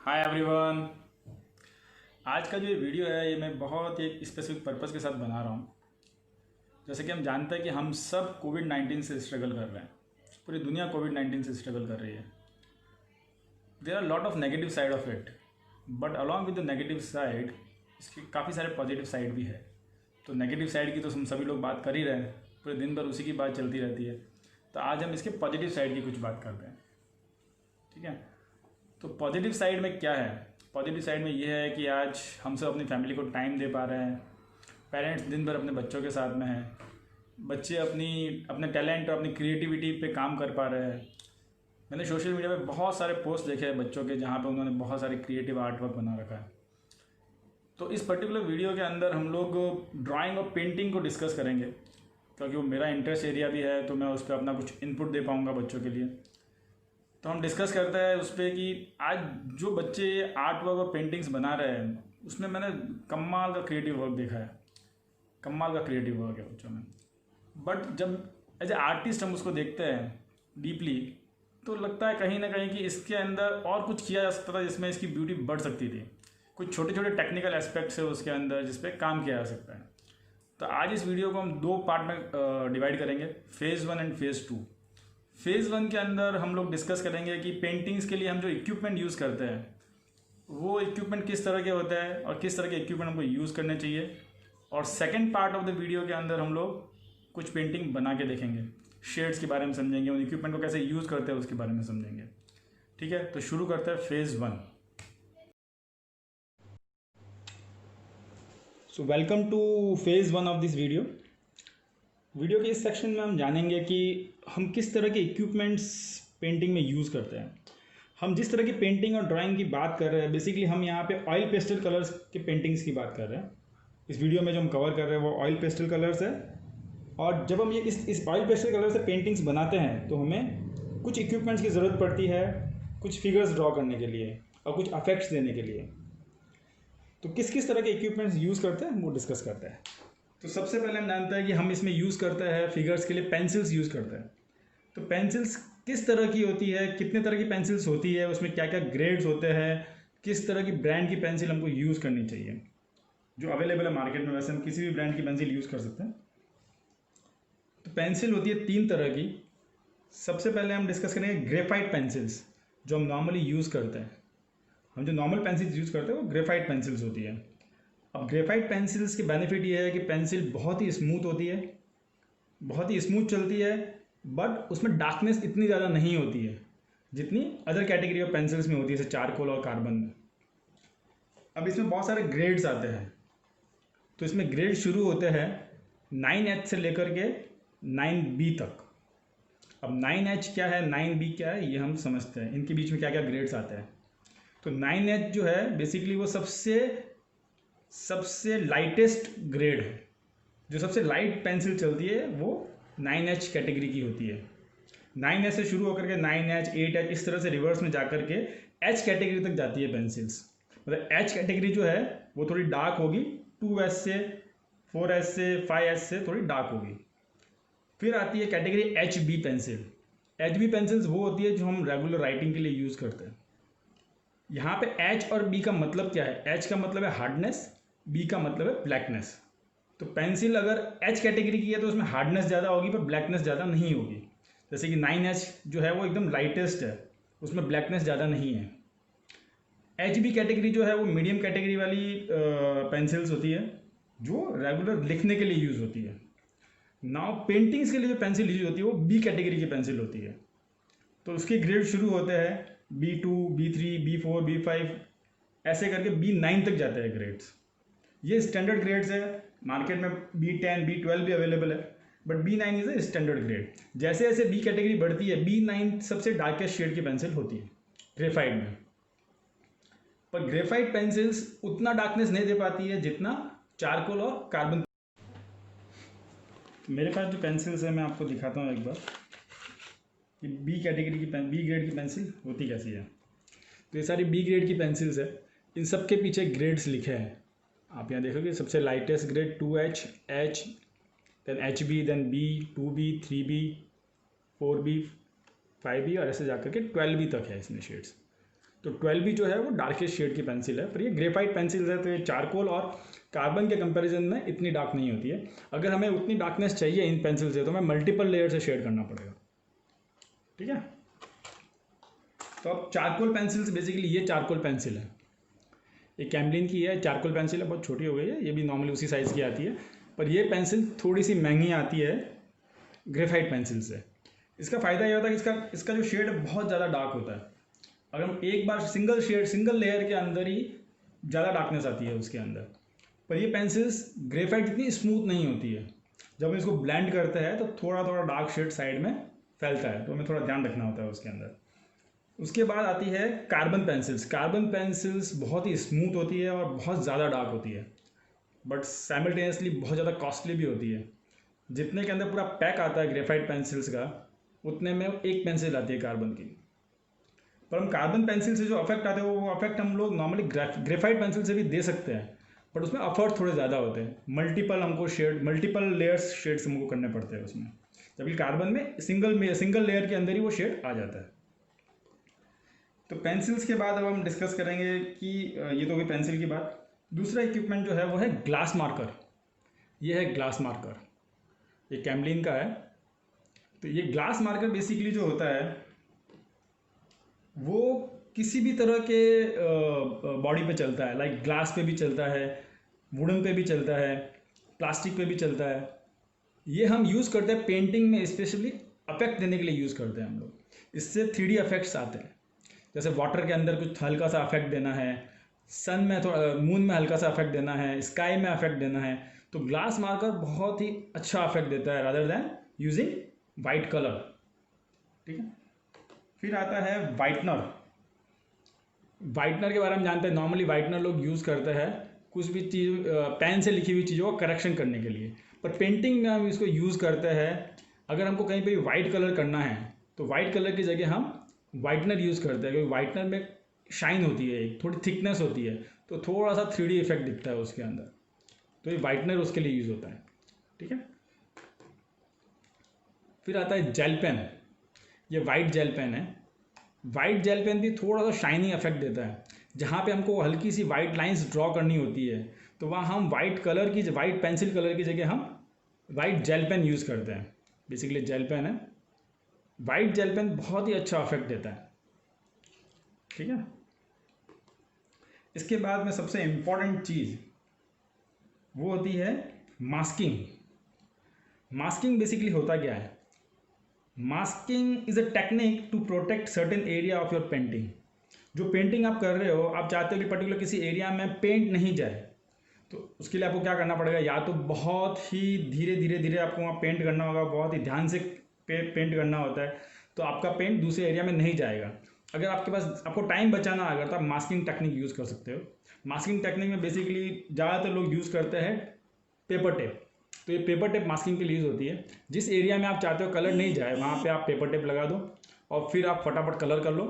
Hi everyone. आज का जो ये वीडियो है ये मैं बहुत एक स्पेसिफिक पर्पज़ के साथ बना रहा हूँ। जैसे कि हम जानते हैं कि हम सब कोविड-19 से स्ट्रगल कर रहे हैं। पूरी दुनिया कोविड-19 से स्ट्रगल कर रही है। There are lot of negative side of it, but along with the negative side इसके काफ़ी सारे पॉजिटिव साइड भी है। तो नेगेटिव साइड की तो हम सभी लोग बात कर ही रहे हैं, पूरे दिन भर उसी की बात चलती रहती है। तो आज हम इसके पॉजिटिव साइड की कुछ बात करते हैं, ठीक है। तो पॉजिटिव साइड में क्या है? पॉजिटिव साइड में ये है कि आज हम सब अपनी फैमिली को टाइम दे पा रहे हैं। पेरेंट्स दिन भर अपने बच्चों के साथ में हैं। बच्चे अपने टैलेंट और अपनी क्रिएटिविटी पे काम कर पा रहे हैं। मैंने सोशल मीडिया पे बहुत सारे पोस्ट देखे हैं बच्चों के, जहाँ पे उन्होंने बहुत सारे क्रिएटिव आर्ट वर्क बना रखा है। तो इस पर्टिकुलर वीडियो के अंदर हम लोग ड्राइंग और पेंटिंग को डिस्कस करेंगे, क्योंकि वो मेरा इंटरेस्ट एरिया भी है, तो मैं उस पर अपना कुछ इनपुट दे पाऊँगा बच्चों के लिए। तो हम डिस्कस करते हैं उस पर कि आज जो बच्चे आर्ट वर्क और पेंटिंग्स बना रहे हैं उसमें मैंने कमाल का क्रिएटिव वर्क देखा है। कमाल का क्रिएटिव वर्क है बच्चों में। बट जब एज ए आर्टिस्ट हम उसको देखते हैं डीपली, तो लगता है कहीं ना कहीं कि इसके अंदर और कुछ किया जा सकता था जिसमें इसकी ब्यूटी बढ़ सकती थी। कुछ छोटे छोटे टेक्निकल एस्पेक्ट्स है उसके अंदर जिस पे काम किया जा सकता है। तो आज इस वीडियो को हम दो पार्ट में डिवाइड करेंगे, फेज़ 1 एंड फेज़ 2। फेज़ 1 के अंदर हम लोग डिस्कस करेंगे कि पेंटिंग्स के लिए हम जो इक्विपमेंट यूज़ करते हैं वो इक्विपमेंट किस तरह के होते हैं और किस तरह के इक्विपमेंट हमको यूज़ करने चाहिए। और second part of the video के अंदर हम लोग कुछ पेंटिंग बना के देखेंगे, शेड्स के बारे में समझेंगे, उन इक्विपमेंट को कैसे यूज़ करते हैं उसके बारे में समझेंगे। ठीक है, तो शुरू करते हैं phase 1। So welcome two phase 1 of this video. Video के इस सेक्शन में हम जानेंगे कि हम किस तरह के इक्विपमेंट्स पेंटिंग में यूज़ करते हैं। हम जिस तरह की पेंटिंग और ड्राइंग की बात कर रहे हैं, बेसिकली हम यहाँ पे ऑयल पेस्टल कलर्स के पेंटिंग्स की बात कर रहे हैं। इस वीडियो में जो हम कवर कर रहे हैं वो ऑयल पेस्टल कलर्स है। और जब हम ये इस ऑयल पेस्टल कलर से पेंटिंग्स बनाते हैं तो हमें कुछ इक्विपमेंट्स की ज़रूरत पड़ती है, कुछ फिगर्स ड्रॉ करने के लिए और कुछ अफेक्ट्स देने के लिए। तो किस किस तरह के इक्विपमेंट्स यूज़ करते हैं वो डिस्कस करते हैं। तो सबसे पहले हम जानते हैं कि हम इसमें यूज़ करते हैं फिगर्स के लिए पेंसिल्स यूज़ करते हैं। तो पेंसिल्स किस तरह की होती है, कितने तरह की पेंसिल्स होती है, उसमें क्या क्या ग्रेड्स होते हैं, किस तरह की ब्रांड की पेंसिल हमको यूज़ करनी चाहिए जो अवेलेबल है मार्केट में। वैसे हम किसी भी ब्रांड की पेंसिल यूज़ कर सकते हैं। तो पेंसिल होती है 3 तरह की। सबसे पहले हम डिस्कस करेंगे ग्रेफाइट पेंसिल्स जो हम नॉर्मली यूज़ करते हैं। हम जो नॉर्मल पेंसिल्स यूज़ करते हैं वो ग्रेफाइट पेंसिल्स होती है। अब ग्रेफाइट पेंसिल्स के बेनिफिट ये है कि पेंसिल बहुत ही स्मूथ होती है, बहुत ही स्मूथ चलती है, बट उसमें डार्कनेस इतनी ज़्यादा नहीं होती है जितनी अदर कैटेगरी ऑफ पेंसिल्स में होती है, जैसे चारकोल और कार्बन में। अब इसमें बहुत सारे ग्रेड्स आते हैं। तो इसमें ग्रेड शुरू होते हैं 9H से लेकर के 9B तक। अब 9H क्या है, 9B क्या है, ये हम समझते हैं। इनके बीच में क्या क्या ग्रेड्स आते हैं। तो 9H जो है बेसिकली वो सबसे लाइटेस्ट ग्रेड है। जो सबसे लाइट पेंसिल चलती है वो 9H कैटेगरी की होती है। 9H से शुरू होकर के 9H 8H इस तरह से रिवर्स में जाकर के H कैटेगरी तक जाती है पेंसिल्स। मतलब H कैटेगरी जो है वो थोड़ी डार्क होगी, 2H से 4H से 5H से थोड़ी डार्क होगी। फिर आती है category HB pencil. HB pencils वो होती है जो हम रेगुलर राइटिंग के लिए यूज़ करते हैं। यहाँ पे H और B का मतलब क्या है? H का मतलब है हार्डनेस, B का मतलब है ब्लैकनेस। तो पेंसिल अगर H कैटेगरी की है तो उसमें हार्डनेस ज़्यादा होगी पर ब्लैकनेस ज़्यादा नहीं होगी। जैसे कि 9H जो है वो एकदम लाइटेस्ट है, उसमें ब्लैकनेस ज़्यादा नहीं है। HB कैटेगरी जो है वो मीडियम कैटेगरी वाली पेंसिल्स होती है जो रेगुलर लिखने के लिए यूज़ होती है। नाउ पेंटिंग्स के लिए जो पेंसिल यूज होती है वो B कैटेगरी की पेंसिल होती है। तो उसके ग्रेड शुरू होते हैं B2, B3, B4, B5 ऐसे करके B9 तक जाते हैं ग्रेड्स। ये स्टैंडर्ड ग्रेड्स है। मार्केट में B10, B12 भी अवेलेबल है, but B9 is a standard grade. जैसे जैसे B कैटेगरी बढ़ती है B9 सबसे डार्केस्ट शेड की पेंसिल होती है ग्रेफाइट में। पर ग्रेफाइट पेंसिल्स उतना डार्कनेस नहीं दे पाती है जितना चारकोल और कार्बन। मेरे पास जो पेंसिल्स है मैं आपको दिखाता हूँ एक बार कि B कैटेगरी की B ग्रेड की पेंसिल होती कैसी है। तो ये सारी B ग्रेड की पेंसिल्स है। इन सब के पीछे ग्रेड्स लिखे हैं। आप यहाँ देखोगे सबसे lightest grade 2H, H, then HB, then B, 2B, 3B, 4B, 5B और ऐसे जाकर के 12B तक है इसमें शेड्स। तो 12B जो है वो डार्केस्ट शेड की पेंसिल है, पर ये ग्रेफाइट पेंसिल है, तो ये चारकोल और कार्बन के कंपैरिजन में इतनी डार्क नहीं होती है। अगर हमें उतनी डार्कनेस चाहिए इन पेंसिल से तो हमें मल्टीपल लेयर से शेड करना पड़ेगा, ठीक है। तो अब चारकोल पेंसिल्स, बेसिकली ये चारकोल पेंसिल है, ये कैमलिन की है, चारकोल पेंसिल है, बहुत छोटी हो गई है, ये भी नॉर्मली उसी साइज़ की आती है, पर ये पेंसिल थोड़ी सी महंगी आती है ग्रेफाइट पेंसिल से। इसका फ़ायदा ये होता है कि इसका जो शेड बहुत ज़्यादा डार्क होता है। अगर हम एक बार सिंगल लेयर के अंदर ही ज़्यादा डार्कनेस आती है उसके अंदर, पर ये पेंसिल्स ग्रेफाइट इतनी स्मूथ नहीं होती है। जब हम इसको ब्लेंड करते हैं तो थोड़ा थोड़ा डार्क शेड साइड में फैलता है, तो हमें थोड़ा ध्यान रखना होता है उसके अंदर। उसके बाद आती है कार्बन पेंसिल्स। कार्बन पेंसिल्स बहुत ही स्मूथ होती है और बहुत ज़्यादा डार्क होती है, बट साइमल्टेनियसली बहुत ज़्यादा कॉस्टली भी होती है। जितने के अंदर पूरा पैक आता है ग्रेफाइट पेंसिल्स का, उतने में एक पेंसिल आती है कार्बन की। पर हम कार्बन पेंसिल से जो अफेक्ट आते हैं वो अफेक्ट हम लोग नॉर्मली ग्रेफाइट पेंसिल से भी दे सकते हैं, बट उसमें एफर्ट थोड़े ज़्यादा होते हैं। मल्टीपल लेयर्स शेड्स हमको करने पड़ते हैं उसमें, जबकि कार्बन में सिंगल लेयर के अंदर ही वो शेड आ जाता है। तो पेंसिल्स के बाद अब हम डिस्कस करेंगे कि ये तो होगी पेंसिल की बात। दूसरा इक्विपमेंट जो है वो है ग्लास मार्कर। ये है ग्लास मार्कर, ये कैमलिन का है। तो ये ग्लास मार्कर बेसिकली जो होता है वो किसी भी तरह के बॉडी पे चलता है, लाइक ग्लास पे भी चलता है, वुडन पे भी चलता है, प्लास्टिक पे भी चलता है। ये हम यूज़ करते हैं पेंटिंग में, स्पेशली अफेक्ट देने के लिए यूज़ करते हैं हम लोग। इससे 3D इफेक्ट्स आते हैं, जैसे वाटर के अंदर कुछ हल्का सा अफेक्ट देना है, सन में थोड़ा, मून में हल्का सा अफेक्ट देना है, स्काई में अफेक्ट देना है, तो ग्लास मार्कर बहुत ही अच्छा अफेक्ट देता है rather than using white colour, ठीक है। फिर आता है वाइटनर। वाइटनर के बारे में जानते हैं। नॉर्मली वाइटनर लोग यूज़ करते हैं कुछ भी चीज़, पेन से लिखी हुई चीज़ों को करेक्शन करने के लिए, पर पेंटिंग में हम इसको यूज़ करते हैं। अगर हमको कहीं पे वाइट कलर करना है तो वाइट कलर की जगह हम वाइटनर यूज़ करते हैं, क्योंकि वाइटनर में शाइन होती है, एक थोड़ी थिकनेस होती है, तो थोड़ा सा 3D इफेक्ट दिखता है उसके अंदर, तो ये वाइटनर उसके लिए यूज़ होता है, ठीक है। फिर आता है जेल पेन। ये वाइट जेल पेन है। वाइट जेल पेन भी थोड़ा सा शाइनी इफेक्ट देता है। जहाँ पे हमको हल्की सी वाइट लाइंस ड्रॉ करनी होती है तो वहाँ हम वाइट पेंसिल कलर की जगह हम वाइट जेल पेन यूज़ करते हैं। बेसिकली जेल पेन है, वाइट जेल पेन बहुत ही अच्छा इफेक्ट देता है, ठीक है। इसके बाद में सबसे इम्पॉर्टेंट चीज़ वो होती है मास्किंग। मास्किंग बेसिकली होता क्या है? Masking is a technique to protect certain area of your painting. जो पेंटिंग आप कर रहे हो, आप चाहते हो कि पर्टिकुलर किसी एरिया में पेंट नहीं जाए, तो उसके लिए आपको क्या करना पड़ेगा? या तो बहुत ही धीरे आपको वहाँ पेंट करना होगा, बहुत ही ध्यान से पेंट करना होता है, तो आपका पेंट दूसरे एरिया में नहीं जाएगा। अगर आपके पास, आपको टाइम बचाना अगर, तो आप मास्किंग टेक्निक यूज़ कर सकते हो। मास्किंग टेक्निक में बेसिकली ज़्यादातर लोग यूज़ करते हैं पेपर टेप। तो ये पेपर टेप मास्किंग के लिए यूज़ होती है। जिस एरिया में आप चाहते हो कलर नहीं जाए वहाँ पे आप पेपर टेप लगा दो और फिर आप फटाफट कलर कर लो,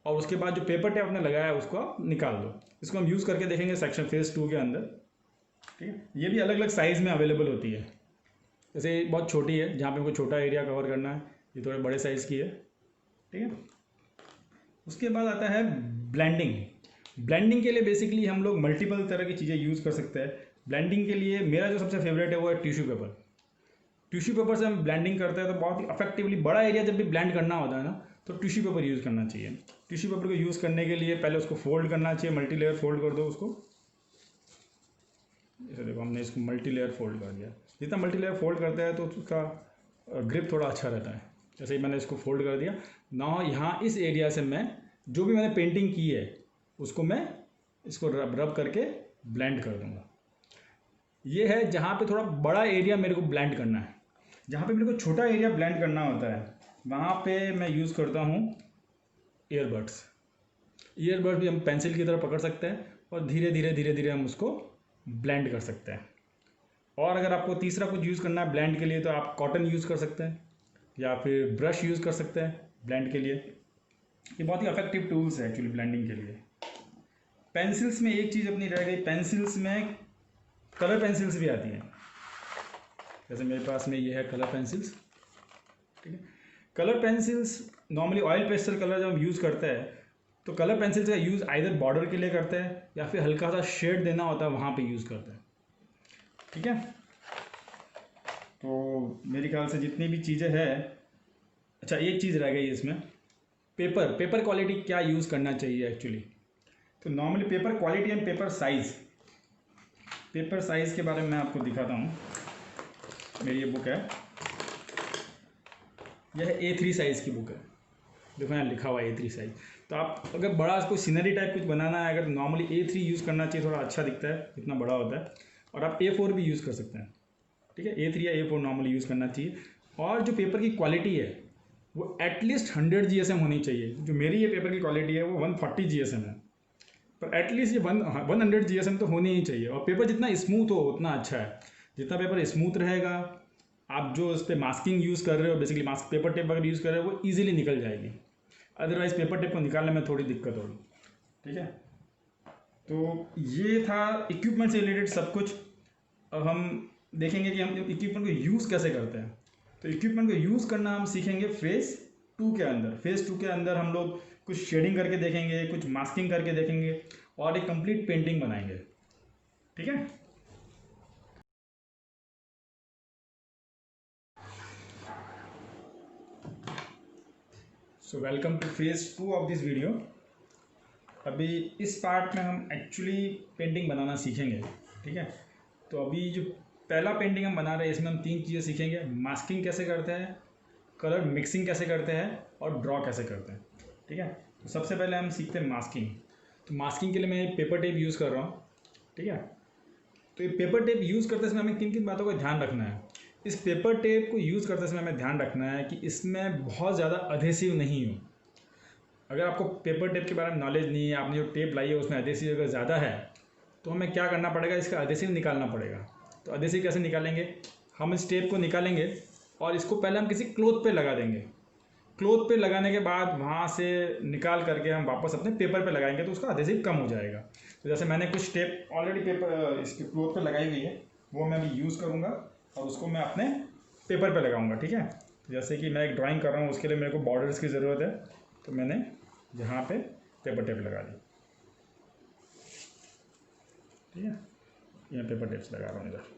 और उसके बाद जो पेपर टेप आपने लगाया है उसको आप निकाल दो। इसको हम यूज़ करके देखेंगे सेक्शन फेज़ 2 के अंदर, ठीक है। ये भी अलग अलग साइज़ में अवेलेबल होती है। जैसे बहुत छोटी है, जहाँ पे हमको छोटा एरिया कवर करना है, ये थोड़े बड़े साइज़ की है, ठीक है। उसके बाद आता है ब्लेंडिंग। ब्लेंडिंग के लिए बेसिकली हम लोग मल्टीपल तरह की चीज़ें यूज़ कर सकते हैं। ब्लेंडिंग के लिए मेरा जो सबसे फेवरेट है वो है टिश्यू पेपर। टिश्यू पेपर से हम ब्लेंडिंग करते हैं तो बहुत ही इफेक्टिवली, बड़ा एरिया जब भी ब्लेंड करना होता है ना, तो टिश्यू पेपर यूज़ करना चाहिए। टिश्यू पेपर को यूज़ करने के लिए पहले उसको फोल्ड करना चाहिए, मल्टी लेयर फोल्ड कर दो उसको। जैसे देखो हमने इसको मल्टी लेयर फोल्ड कर दिया। जितना मल्टी लेयर फोल्ड करते हैं तो उसका ग्रिप थोड़ा अच्छा रहता है। जैसे ही मैंने इसको फोल्ड कर दिया ना, यहाँ इस एरिया से मैं जो भी मैंने पेंटिंग की है उसको मैं इसको रब करके ब्लेंड कर दूँगा। ये है जहाँ पे थोड़ा बड़ा एरिया मेरे को ब्लेंड करना है। जहाँ पे मेरे को छोटा एरिया ब्लेंड करना होता है वहाँ पे मैं यूज़ करता हूँ ईयरबड्स। ईयरबड्स भी हम पेंसिल की तरह पकड़ सकते हैं और धीरे धीरे हम उसको ब्लेंड कर सकते हैं। और अगर आपको तीसरा कुछ यूज़ करना है ब्लेंड के लिए तो आप कॉटन यूज़ कर सकते हैं या फिर ब्रश यूज़ कर सकते हैं ब्लेंड के लिए। ये बहुत ही इफेक्टिव टूल्स है एक्चुअली ब्लेंडिंग के लिए। पेंसिल्स में एक चीज़ अपनी रह गई, पेंसिल्स में कलर पेंसिल्स भी आती हैं। जैसे मेरे पास में ये है कलर पेंसिल्स, ठीक है। Colour pencils normally oil pastel colour जब हम यूज़ करते हैं तो कलर पेंसिल्स का यूज़ आइदर बॉर्डर के लिए करते हैं या फिर हल्का सा शेड देना होता है वहाँ पे यूज़ करते हैं। ठीक है, तो मेरे ख्याल से जितनी भी चीज़ें हैं, अच्छा एक चीज़ रह गई इसमें, पेपर क्वालिटी क्या यूज़ करना चाहिए एक्चुअली। तो normally paper quality and paper size के बारे में मैं आपको दिखाता हूँ। मेरी ये बुक है, यह A3 साइज़ की बुक है, देखो यहाँ लिखा हुआ है A3 साइज़। तो आप अगर बड़ा कोई सीनरी टाइप कुछ बनाना है, अगर नॉर्मली A3 यूज़ करना चाहिए, थोड़ा अच्छा दिखता है, इतना बड़ा होता है। और आप A4 भी यूज़ कर सकते हैं, ठीक है, A3 या A4 नॉर्मली यूज़ करना चाहिए। और जो पेपर की क्वालिटी है वो एटलीस्ट 100 GSM होनी चाहिए। जो मेरी ये पेपर की क्वालिटी है वो 140 GSM है, पर एटलीस्ट ये 100 GSM तो होनी ही चाहिए। और पेपर जितना स्मूथ हो उतना अच्छा है। जितना पेपर स्मूथ रहेगा, आप जो उस पर मास्किंग यूज़ कर रहे हो, बेसिकली मास्क पेपर टेप अगर यूज़ कर रहे हो, वो ईजिली निकल जाएगी। अदरवाइज़ पेपर टेप को निकालने में थोड़ी दिक्कत होगी। ठीक है, तो ये था इक्विपमेंट से रिलेटेड सब कुछ। अब हम देखेंगे कि हम इक्विपमेंट को यूज़ कैसे करते हैं। तो इक्विपमेंट को यूज़ करना हम सीखेंगे फेज़ 2 के अंदर। फेज़ 2 के अंदर हम लोग कुछ शेडिंग करके देखेंगे, कुछ मास्किंग करके देखेंगे और एक कंप्लीट पेंटिंग बनाएंगे। ठीक है, so welcome two phase 2 of this video. अभी इस पार्ट में हम एक्चुअली पेंटिंग बनाना सीखेंगे। ठीक है, तो अभी जो पहला पेंटिंग हम बना रहे हैं, इसमें हम 3 चीज़ें सीखेंगे। मास्किंग कैसे करते हैं, कलर मिक्सिंग कैसे करते हैं और ड्रॉ कैसे करते हैं। ठीक है, तो सबसे पहले हम सीखते हैं मास्किंग। तो मास्किंग के लिए मैं पेपर टेप यूज़ कर रहा हूँ। ठीक है, तो ये पेपर टेप यूज़ करते समय हमें किन किन बातों का ध्यान रखना है। इस पेपर टेप को यूज़ करते समय हमें ध्यान रखना है कि इसमें बहुत ज़्यादा अधेसिव नहीं हो। अगर आपको पेपर टेप के बारे में नॉलेज नहीं है, आपने जो टेप लाई है उसमें अधेसिव अगर ज़्यादा है, तो हमें क्या करना पड़ेगा, इसका अधेसिव निकालना पड़ेगा। तो अधेसिव कैसे निकालेंगे, हम इस टेप को निकालेंगे और इसको पहले हम किसी क्लोथ पे लगा देंगे। क्लोथ पे लगाने के बाद वहाँ से निकाल करके हम वापस अपने पेपर पे लगाएंगे, तो उसका अधेसिव कम हो जाएगा। तो जैसे मैंने कुछ टेप ऑलरेडी पेपर इसके क्लोथ पे लगाई हुई है, वो मैं अभी यूज़ करूँगा और उसको मैं अपने पेपर पे लगाऊंगा। ठीक है, तो जैसे कि मैं एक ड्राइंग कर रहा हूँ, उसके लिए मेरे को बॉर्डर्स की ज़रूरत है, तो मैंने यहाँ पे पेपर टेप लगा दी। ठीक है, यहाँ पेपर टेप्स लगा रहा हूँ इधर।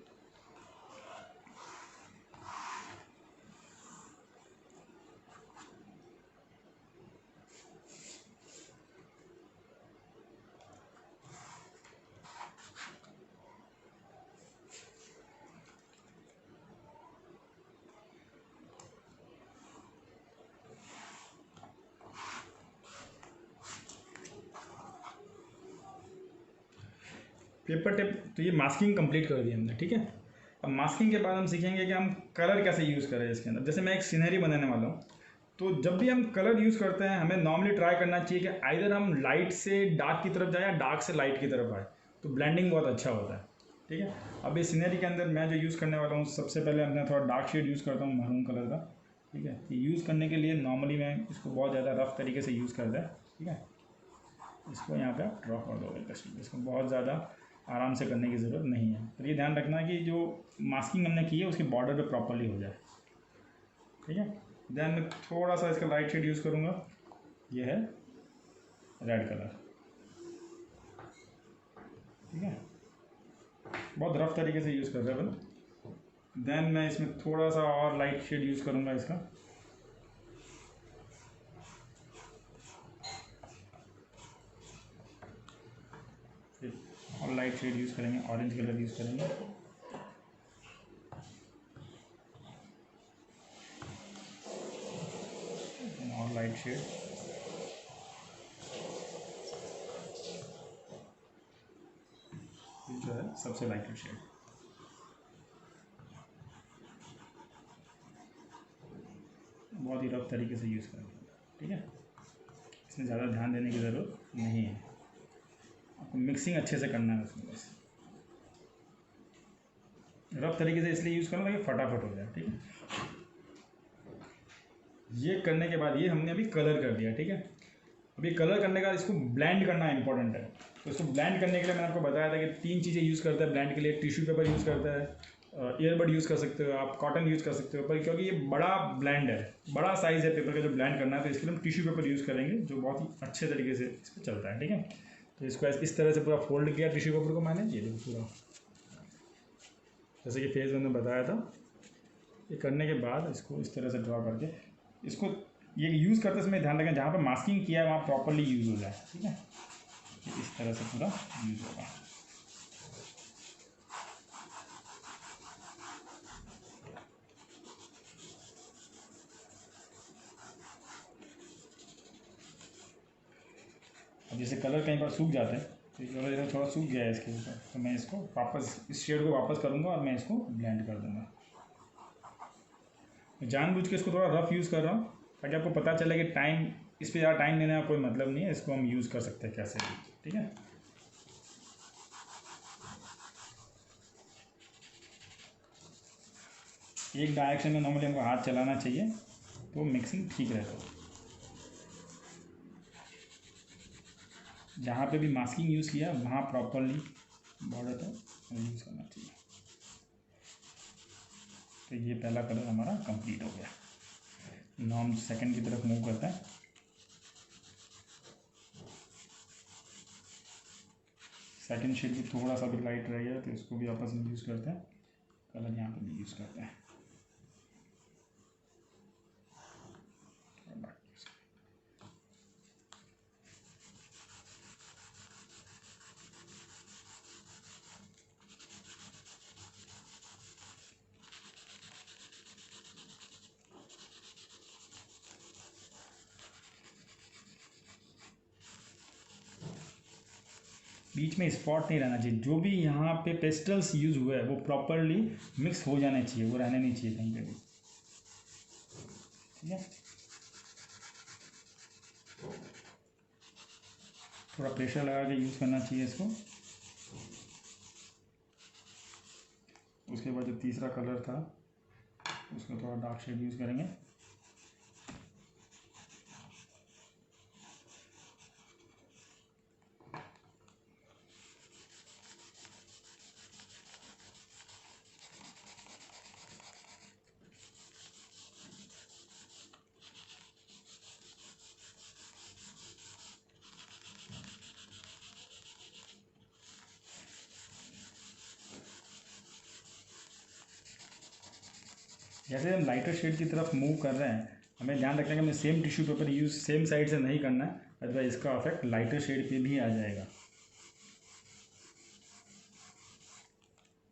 पेपर टेप, तो ये मास्किंग कंप्लीट कर दी हमने। ठीक है, अब मास्किंग के बाद हम सीखेंगे कि हम कलर कैसे यूज़ करें इसके अंदर। जैसे मैं एक सीनरी बनाने वाला हूँ, तो जब भी हम कलर यूज़ करते हैं, हमें नॉर्मली ट्राई करना चाहिए कि आइदर हम लाइट से डार्क की तरफ जाए या डार्क से लाइट की तरफ आए, तो ब्लेंडिंग बहुत अच्छा होता है। ठीक है, अब इस सीनरी के अंदर मैं जो यूज़ करने वाला हूँ, सबसे पहले मैं थोड़ा डार्क शेड यूज़ करता हूँ, महरून कलर का। ठीक है, ये यूज़ करने के लिए नॉर्मली मैं इसको बहुत ज़्यादा रफ तरीके से यूज़ करता है। ठीक है, इसको यहाँ पे आप ड्रॉ कर दोगे, इसको बहुत ज़्यादा आराम से करने की ज़रूरत नहीं है। तो ये ध्यान रखना कि जो मास्किंग हमने की है उसके बॉर्डर पे प्रॉपरली हो जाए। ठीक है, देन मैं थोड़ा सा इसका लाइट शेड यूज़ करूँगा, ये है रेड कलर। ठीक है, बहुत रफ तरीके से यूज़ कर रहे हैं। देन मैं इसमें थोड़ा सा और लाइट शेड यूज़ करूँगा इसका, फिर और लाइट शेड यूज़ करेंगे, ऑरेंज कलर यूज़ करेंगे। और लाइट शेड, जो है सबसे लाइटेड शेड। बहुत ही रफ तरीके से यूज़ करेंगे। ठीक है, इसमें ज़्यादा ध्यान देने की ज़रूरत नहीं है, आपको मिक्सिंग अच्छे से करना है उसमें। बस रफ तरीके से इसलिए यूज़ करना ताकि फटाफट हो जाए। ठीक है, ये करने के बाद ये हमने अभी कलर कर दिया। ठीक है, अभी कलर करने का इसको ब्लेंड करना इंपॉर्टेंट है। तो इसको ब्लेंड करने के लिए मैंने आपको बताया था कि 3 चीज़ें यूज़ करता है ब्लेंड के लिए। टिश्यू पेपर यूज़ करता है, ईयरबड यूज़ कर सकते हो आप, कॉटन यूज़ कर सकते हो, पर क्योंकि ये बड़ा ब्लैंड है, बड़ा साइज़ है पेपर का जो ब्लैंड करना है, तो इसके लिए हम टिश्यू पेपर यूज़ करेंगे जो बहुत ही अच्छे तरीके से इस पर चलता है। ठीक है, तो इसको इस तरह से पूरा फोल्ड किया टिश्यू पेपर को मैंने, ये देखो पूरा जैसे कि फेस मैंने बताया था। ये करने के बाद इसको इस तरह से ड्रॉ करके इसको ये यूज़ करते समय ध्यान रखें जहाँ पर मास्किंग किया है वहाँ प्रॉपरली यूज़ हो जाए। ठीक है, इस तरह से पूरा यूज़ होगा। अब जैसे कलर कहीं पर सूख जाते हैं, तो कलर थोड़ा सूख गया है इसके ऊपर, तो मैं इसको वापस इस शेड को वापस करूँगा और मैं इसको ब्लेंड कर दूँगा। जानबूझ के इसको थोड़ा रफ यूज़ कर रहा हूँ ताकि आपको पता चले कि टाइम, इस पर ज़्यादा टाइम देने का कोई मतलब नहीं है, इसको हम यूज़ कर सकते हैं कैसे भी। ठीक है, एक डायरेक्शन में नॉर्मली हमको हाथ चलाना चाहिए तो मिक्सिंग ठीक रहता है। जहाँ पे भी मास्किंग यूज़ किया वहाँ प्रॉपरली बॉर्डर तो यूज़ करना चाहिए। तो ये पहला कलर हमारा कंप्लीट हो गया। नाउ हम सेकंड की तरफ मूव करते हैं। सेकंड शेड भी थोड़ा सा भी लाइट रह गया तो इसको भी आपस में यूज़ करते हैं, कलर यहाँ पे भी यूज़ करते हैं। बीच में स्पॉट नहीं रहना चाहिए, जो भी यहाँ पे पेस्टल्स यूज़ हुए हैं वो प्रॉपरली मिक्स हो जाने चाहिए, वो रहने नहीं चाहिए कहीं पे भी। ठीक है, थोड़ा प्रेशर लगा के यूज़ करना चाहिए इसको। उसके बाद जो तीसरा कलर था उसको थोड़ा डार्क शेड यूज़ करेंगे। जैसे हम लाइटर शेड की तरफ मूव कर रहे हैं, हमें ध्यान रखना है कि हमें same tissue paper use same side से नहीं करना है, अथवा इसका इफेक्ट लाइटर शेड पे भी आ जाएगा।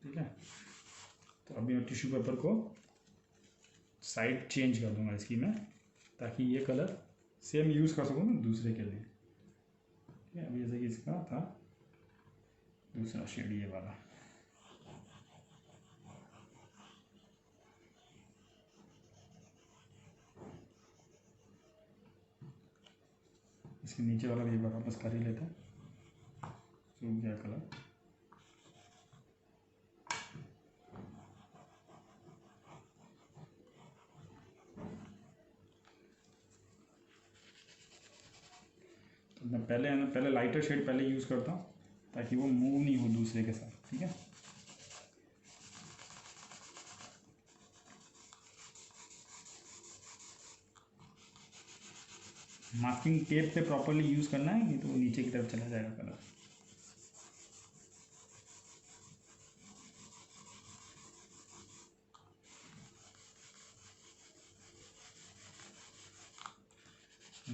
ठीक है, तो अभी मैं टिश्यू पेपर को साइड चेंज कर दूंगा इसकी मैं, ताकि ये कलर सेम यूज़ कर सकूँ मैं दूसरे के लिए। ठीक है, अभी जैसे कि इसका था दूसरा शेड ये वाला। इसके नीचे वाला भी एक बार वापस कर ही लेते हैं, सूख गया कलर। तो मैं पहले लाइटर शेड पहले यूज़ करता हूँ ताकि वो मूव नहीं हो दूसरे के साथ। ठीक है, मास्किंग टेप पे प्रॉपरली यूज़ करना है, नहीं तो वो नीचे की तरफ चला जाएगा कलर।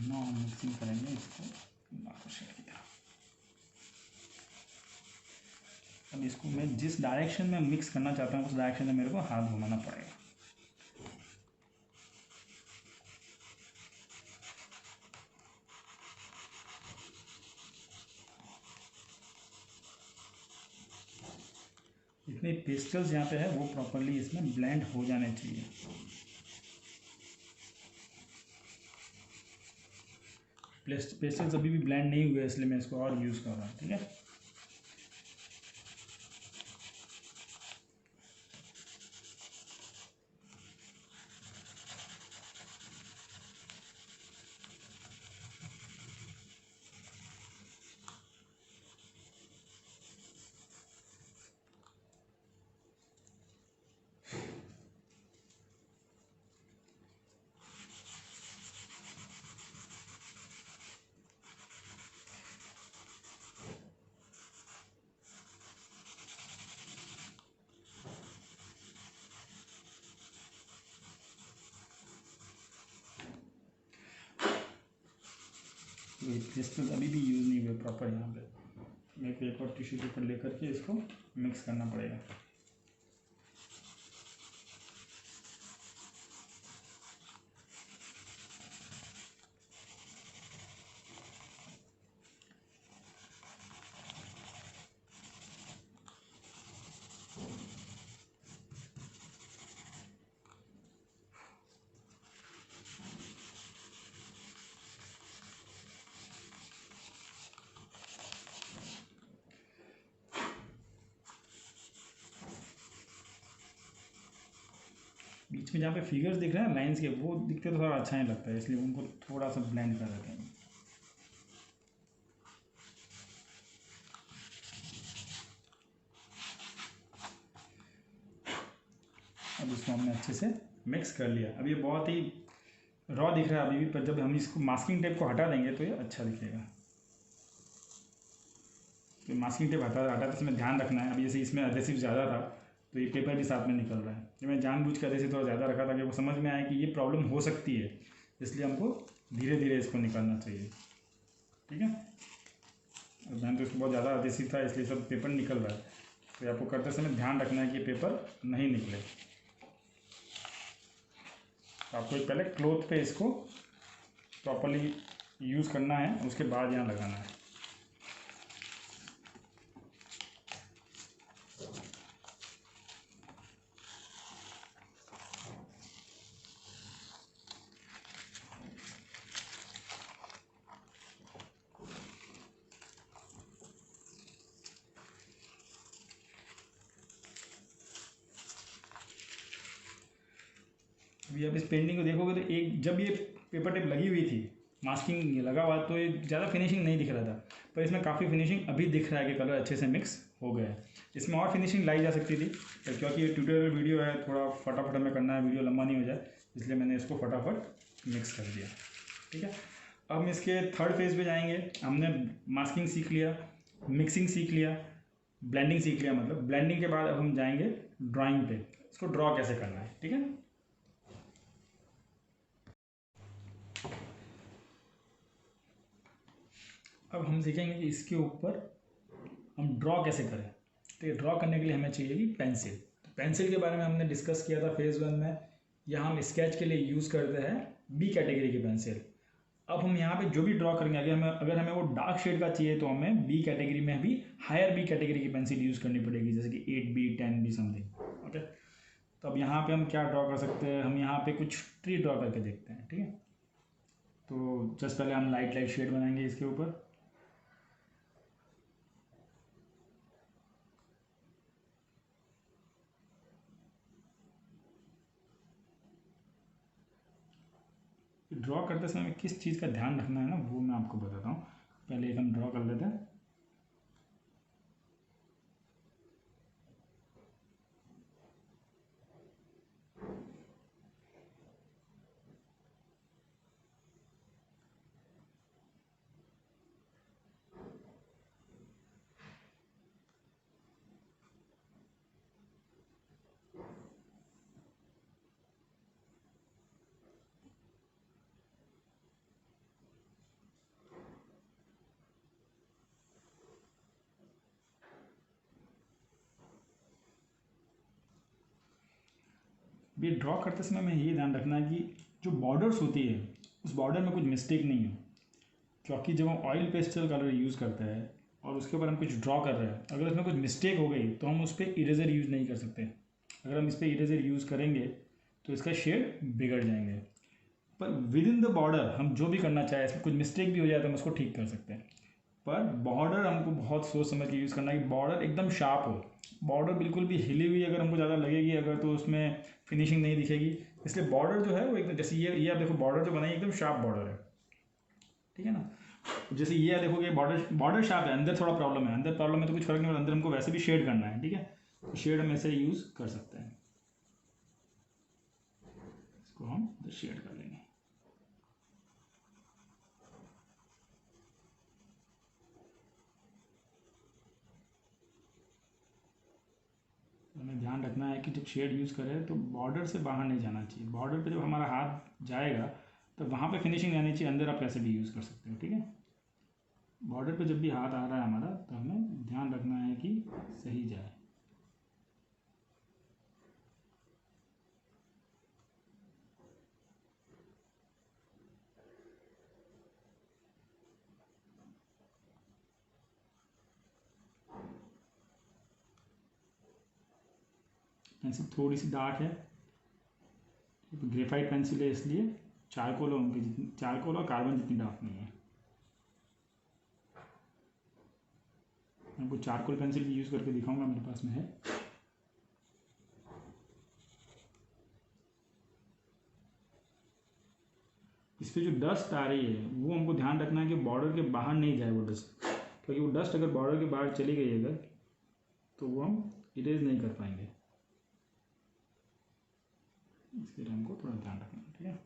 नो मिक्सिंग करेंगे इसको लाइटर शेड की तरफ। अब इसको मैं जिस डायरेक्शन में मिक्स करना चाहता हूँ उस डायरेक्शन में मेरे को हाथ घुमाना पड़ेगा। इतने पेस्टल्स यहाँ पे है वो प्रॉपरली इसमें ब्लेंड हो जाने चाहिए। पेस्टल्स अभी भी ब्लेंड नहीं हुए इसलिए मैं इसको और यूज़ कर रहा हूँ। ठीक है, पेस्टल अभी भी यूज़ नहीं हुए प्रॉपर। यहाँ पे मेरे को एक और टिश्यू पेपर लेकर के इसको मिक्स करना पड़ेगा। बीच में जहाँ पे फिगर्स दिख रहे हैं लाइंस के, वो दिखते तो थोड़ा अच्छा नहीं लगता है, इसलिए उनको थोड़ा सा ब्लेंड कर देते हैं। अब इसको हमने अच्छे से मिक्स कर लिया। अब ये बहुत ही रॉ दिख रहा है अभी भी, पर जब हम इसको मास्किंग टेप को हटा देंगे तो ये अच्छा दिखेगा। तो मास्किंग टेप हटाते इसमें ध्यान रखना है। अभी जैसे इसमें एडहेसिव ज़्यादा था तो ये पेपर भी साथ में निकल रहा है। तो मैं जानबूझ कर एडहेसिव थोड़ा ज़्यादा रखा ताकि वो समझ में आए कि ये प्रॉब्लम हो सकती है, इसलिए हमको धीरे धीरे इसको निकालना चाहिए। ठीक है, अब मैंने तो इसको बहुत ज़्यादा एडहेसिव था इसलिए सब पेपर निकल रहा है। तो आपको करते समय ध्यान रखना है कि पेपर नहीं निकले। तो आपको पहले क्लोथ पे इसको प्रॉपरली यूज़ करना है, उसके बाद यहाँ लगाना है। अभी आप इस पेंटिंग को देखोगे तो एक जब ये पेपर टेप लगी हुई थी, मास्किंग लगा हुआ, तो ये ज़्यादा फिनिशिंग नहीं दिख रहा था, पर इसमें काफ़ी फिनिशिंग अभी दिख रहा है कि कलर अच्छे से मिक्स हो गया है। इसमें और फिनिशिंग लाई जा सकती थी, पर क्योंकि ये ट्यूटोरियल वीडियो है, थोड़ा फटाफट हमें करना है, वीडियो लंबा नहीं हो जाए, इसलिए मैंने इसको फटाफट मिक्स कर दिया। ठीक है, अब हम इसके थर्ड फेज पे जाएंगे। हमने मास्किंग सीख लिया, मिक्सिंग सीख लिया, ब्लेंडिंग सीख लिया। मतलब ब्लेंडिंग के बाद अब हम जाएंगे ड्राइंग पे, इसको ड्रॉ कैसे करना है। ठीक है, अब हम सीखेंगे कि इसके ऊपर हम ड्रॉ कैसे करें। तो ये ड्रॉ करने के लिए हमें चाहिए कि पेंसिल। तो पेंसिल के बारे में हमने डिस्कस किया था फेज़ 1 में। यहाँ हम स्केच के लिए यूज़ करते हैं बी कैटेगरी की पेंसिल। अब हम यहाँ पे जो भी ड्रॉ करेंगे, अगर हमें वो डार्क शेड का चाहिए तो हमें बी कैटेगरी में भी हायर बी कैटेगरी की पेंसिल यूज़ करनी पड़ेगी, जैसे कि 8B 10B समथिंग। ओके, तो अब यहाँ पे हम क्या ड्रॉ कर सकते हैं, हम यहाँ पे कुछ ट्री ड्रॉ करके देखते हैं। ठीक है, तो जस्ट पहले हम लाइट लाइट शेड बनाएंगे इसके ऊपर। ड्रॉ करते समय किस चीज़ का ध्यान रखना है ना, वो मैं आपको बताता हूँ। पहले एक हम ड्रॉ कर लेते हैं। ये ड्रॉ करते समय में ये ध्यान रखना है कि जो बॉर्डर्स होती है उस बॉर्डर में कुछ मिस्टेक नहीं हो, क्योंकि जब हम ऑयल पेस्टल कलर यूज़ करते हैं और उसके ऊपर हम कुछ ड्रॉ कर रहे हैं, अगर उसमें कुछ मिस्टेक हो गई तो हम उस पर इरेजर यूज़ नहीं कर सकते। अगर हम इस पर इरेजर यूज़ करेंगे तो इसका शेड बिगड़ जाएंगे। पर विद इन द बॉर्डर हम जो भी करना चाहे, इसमें कुछ मिस्टेक भी हो जाए तो हम उसको ठीक कर सकते हैं। पर बॉर्डर हमको बहुत सोच समझ के यूज़ करना है कि बॉर्डर एकदम शार्प हो। बॉर्डर बिल्कुल भी हिली हुई अगर हमको ज़्यादा लगेगी अगर, तो उसमें फिनिशिंग नहीं दिखेगी। इसलिए बॉर्डर जो है वो एकदम, जैसे ये आप देखो बॉर्डर जो बनाई एकदम शार्प बॉर्डर है। ठीक है ना, जैसे ये आप देखोगे बॉर्डर शार्प है, अंदर थोड़ा प्रॉब्लम है। अंदर प्रॉब्लम है तो कुछ फर्क नहीं पड़ता, अंदर हमको वैसे भी शेड करना है। ठीक है, तो शेड हम ऐसे यूज़ कर सकते हैं। इसको हम शेड कर लेंगे। हमें ध्यान रखना है कि जब शेड यूज़ करें तो बॉर्डर से बाहर नहीं जाना चाहिए। बॉर्डर पे जब हमारा हाथ जाएगा तो वहाँ पे फिनिशिंग आनी चाहिए, अंदर आप कैसे भी यूज़ कर सकते हो। ठीक है, बॉर्डर पे जब भी हाथ आ रहा है हमारा तो हमें ध्यान रखना है कि सही जाए। पेंसिल थोड़ी सी डार्क है, ग्रेफाइट पेंसिल है इसलिए चारकोल और उनकी जितनी चारकोल और कार्बन जितनी डार्क नहीं है। मैं आपको चारकोल पेंसिल भी यूज़ करके दिखाऊंगा, मेरे पास में है। इस पर जो डस्ट आ रही है वो हमको ध्यान रखना है कि बॉर्डर के बाहर नहीं जाए वो डस्ट, क्योंकि वो डस्ट अगर बॉर्डर के बाहर चली गई अगर तो वो हम इरेज नहीं कर पाएंगे। इसके लिए हमको थोड़ा ध्यान रखना है, ठीक है।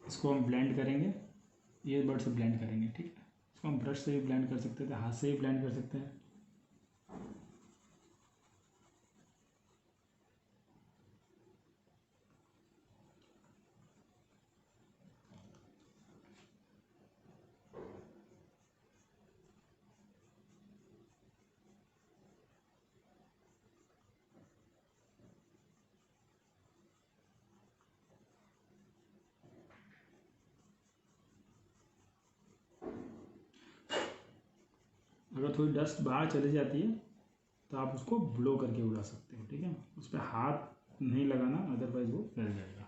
इसको हम ब्लेंड करेंगे, ईयरबड से ब्लेंड करेंगे, ठीक है। इसको हम ब्रश से भी ब्लेंड कर सकते थे, हाथ से भी ब्लेंड कर सकते हैं। अगर थोड़ी डस्ट बाहर चली जाती है तो आप उसको ब्लो करके उड़ा सकते हो, ठीक है। उस पर हाथ नहीं लगाना, अदरवाइज वो फैल जाएगा।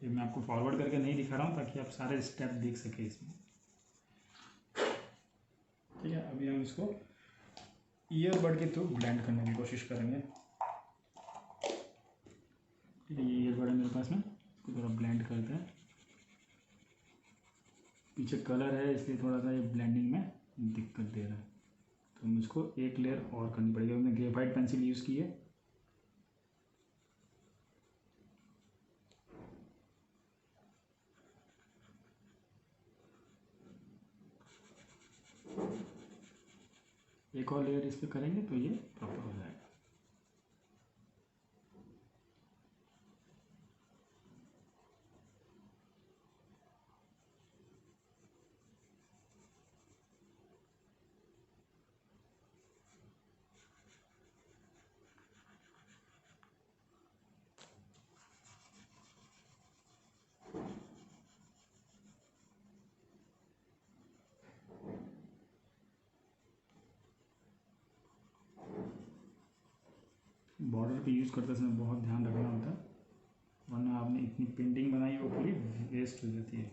ये मैं आपको फॉरवर्ड करके नहीं दिखा रहा हूँ ताकि आप सारे स्टेप देख सकें इसमें, ठीक है। अभी हम इसको ईयरबड के थ्रू ब्लेंड करने की कोशिश करेंगे, ठीक है। ये ईयरबड है मेरे पास में, इसको थोड़ा ब्लेंड करते हैं। पीछे कलर है इसलिए थोड़ा सा ये ब्लेंडिंग में दिक्कत दे रहा है, तो मुझको एक लेयर और करनी पड़ेगी। मैंने ग्रेफाइट पेंसिल यूज़ की है। एक और लेयर इस पर करेंगे तो ये प्रॉपर हो जाएगा। बॉर्डर पे यूज़ करते समय बहुत ध्यान रखना होता है, वरना आपने इतनी पेंटिंग बनाई वो पूरी वेस्ट हो जाती है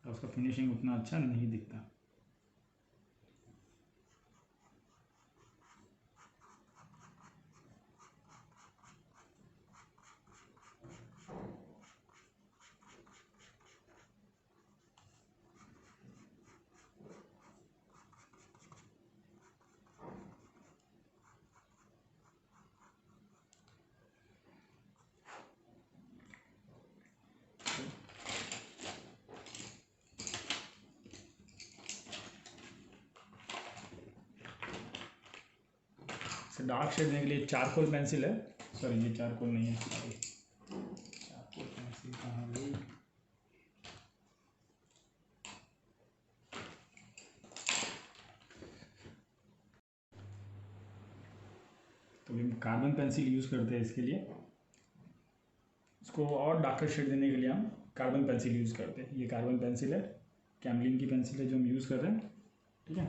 और उसका फिनिशिंग उतना अच्छा नहीं दिखता। डार्क शेड देने के लिए चारकोल पेंसिल है, सॉरी ये चारकोल नहीं है, सॉरी चारकोल पेंसिल कहाँ गई। तो हम कार्बन पेंसिल यूज़ करते हैं इसके लिए। इसको और डार्कर शेड देने के लिए हम कार्बन पेंसिल यूज़ करते हैं। ये कार्बन पेंसिल है, कैमलिन की पेंसिल है जो हम यूज़ कर रहे हैं। ठीक है।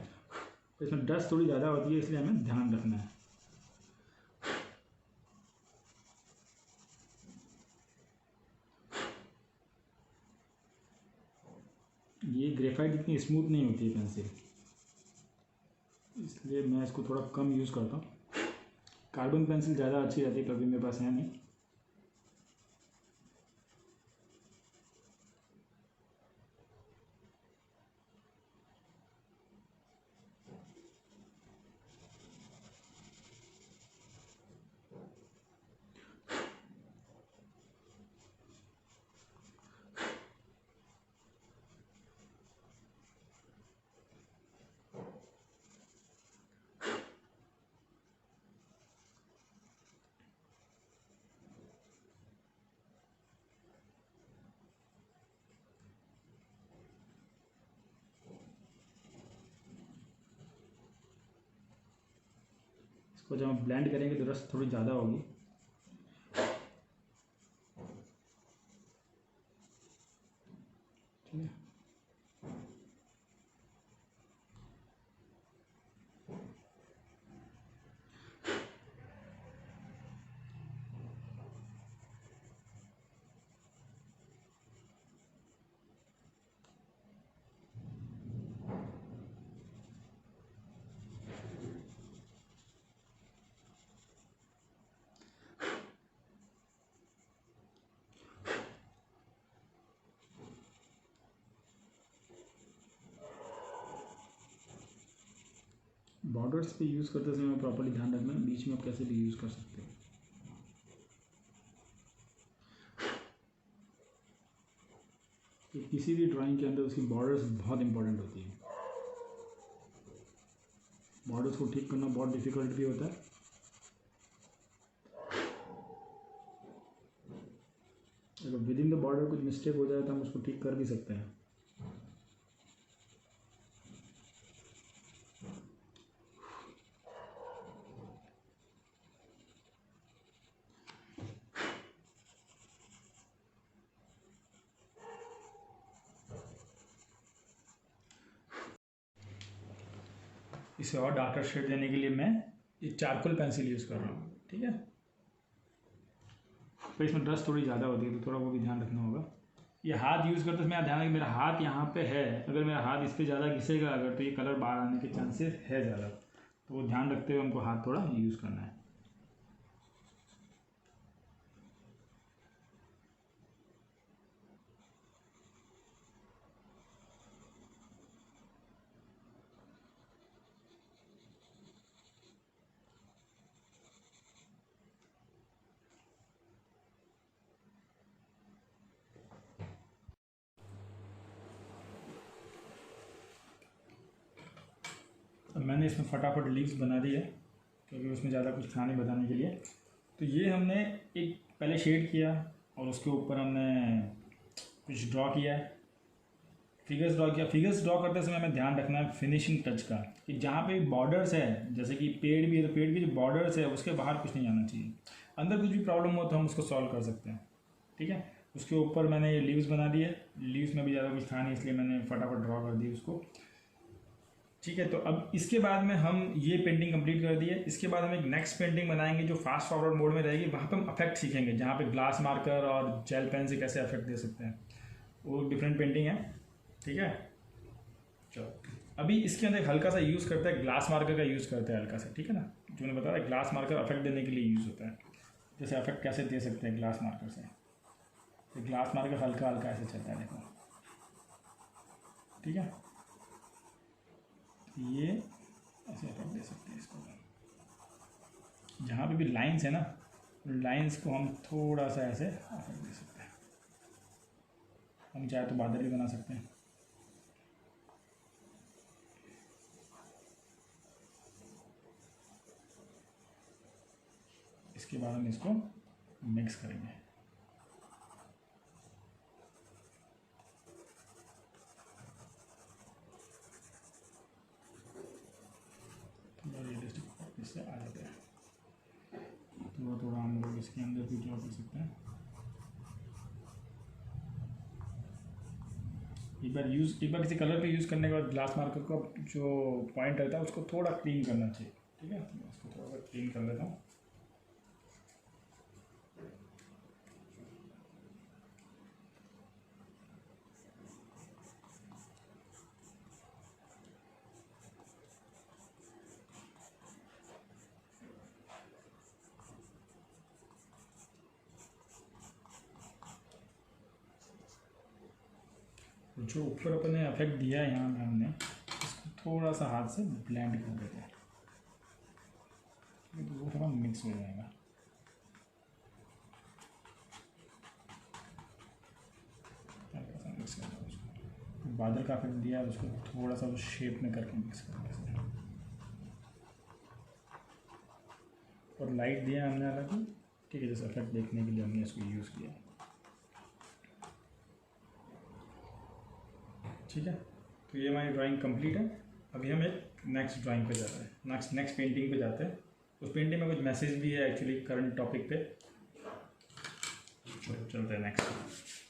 तो इसमें डस्ट थोड़ी ज़्यादा होती है, इसलिए हमें ध्यान रखना है। ये ग्रेफाइट इतनी स्मूथ नहीं होती है पेंसिल, इसलिए मैं इसको थोड़ा कम यूज़ करता हूँ। कार्बन पेंसिल ज़्यादा अच्छी रहती है, कभी मेरे पास है नहीं। इसको जब हम ब्लेंड करेंगे तो रस थोड़ी ज़्यादा होगी। ठीक है। बॉर्डर्स पे यूज़ करते समय प्रॉपर्ली ध्यान रखना, बीच में आप कैसे भी यूज़ कर सकते हो। तो किसी भी ड्राइंग के अंदर उसकी बॉर्डर्स बहुत इंपॉर्टेंट होती है। बॉर्डर्स को ठीक करना बहुत डिफिकल्ट भी होता है। अगर विद इन द बॉर्डर कुछ मिस्टेक हो जाए तो हम उसको ठीक कर भी सकते हैं। इसे और डार्कर शेड देने के लिए मैं ये चारकोल पेंसिल यूज़ कर रहा हूँ। ठीक है। तो इसमें डस्ट थोड़ी ज़्यादा होती है, तो थोड़ा वो भी ध्यान रखना होगा। ये हाथ यूज़ करते समय ध्यान रखें, मेरा हाथ यहाँ पे है, अगर मेरा हाथ इस पर ज़्यादा घिसेगा अगर, तो ये कलर बाहर आने के चांसेस है ज़्यादा, तो वो ध्यान रखते हुए हमको हाथ थोड़ा यूज़ करना है। अब मैंने इसमें फटाफट लीव्स बना दी है, क्योंकि उसमें ज़्यादा कुछ था नहीं बताने के लिए। तो ये हमने एक पहले शेड किया और उसके ऊपर हमने कुछ ड्रॉ किया है, फिगर्स ड्रॉ किया। फिगर्स ड्रॉ करते समय हमें ध्यान रखना है फिनिशिंग टच का, कि जहाँ पे बॉर्डर्स है, जैसे कि पेड़ भी है तो पेड़ की जो बॉर्डर्स है उसके बाहर कुछ नहीं आना चाहिए। अंदर कुछ भी प्रॉब्लम हो तो हम उसको सॉल्व कर सकते हैं। ठीक है। उसके ऊपर मैंने ये लीव्स बना दिए। लीव्स में भी ज़्यादा कुछ था नहीं, इसलिए मैंने फटाफट ड्रॉ कर दी उसको। ठीक है। तो अब इसके बाद में हम ये पेंटिंग कंप्लीट कर दी है। इसके बाद हम एक नेक्स्ट पेंटिंग बनाएंगे जो फास्ट फॉरवर्ड मोड में रहेगी। वहाँ पे हम अफेक्ट सीखेंगे, जहाँ पे ग्लास मार्कर और जेल पेन से कैसे अफेक्ट दे सकते हैं, वो डिफरेंट पेंटिंग है। ठीक है। चलो अभी इसके अंदर एक हल्का सा यूज़ करते हैं, ग्लास मार्कर का यूज़ करते हैं हल्का सा। ठीक है ना, जो मैंने बताया ग्लास मार्कर अफेक्ट देने के लिए यूज़ होता है। जैसे अफेक्ट कैसे दे सकते हैं ग्लास मार्कर से, तो ग्लास मार्कर हल्का हल्का ऐसे चलता है, देखो। ठीक है। ये ऐसे अफेक्ट दे सकते हैं इसको। जहाँ पे भी लाइंस है ना, लाइंस को हम थोड़ा सा ऐसे अफेक्ट दे सकते हैं। हम चाहे तो बादल भी बना सकते हैं। इसके बाद हम इसको मिक्स करेंगे। रियलिस्टिक इससे आ जाते हैं। थोड़ा थोड़ा हम लोग इसके अंदर भी ड्रॉ कर सकते हैं। एक बार किसी कलर पे यूज़ करने के बाद ग्लास मार्कर का जो पॉइंट रहता है उसको थोड़ा क्लीन करना चाहिए। ठीक है, मैं इसको थोड़ा सा क्लीन कर लेता हूँ। जो ऊपर अपने इफेक्ट दिया है यहाँ पे हमने, इसको थोड़ा सा हाथ से ब्लेंड कर देते हैं, तो वो थोड़ा मिक्स हो जाएगा। मिक्स कर दो उसको, बादल का इफेक्ट दिया है उसको थोड़ा सा उस शेप में करके मिक्स कर देते हैं। और लाइट दिया है हमने हालांकि, ठीक है, जैसे इफेक्ट देखने के लिए हमने इसको यूज़ किया। ठीक है, तो ये हमारी ड्राइंग कंप्लीट है। अभी हम एक नेक्स्ट ड्राइंग पे जाते हैं, नेक्स्ट पेंटिंग पे जाते हैं। उस पेंटिंग में कुछ मैसेज भी है एक्चुअली करंट टॉपिक पे। चलते हैं नेक्स्ट।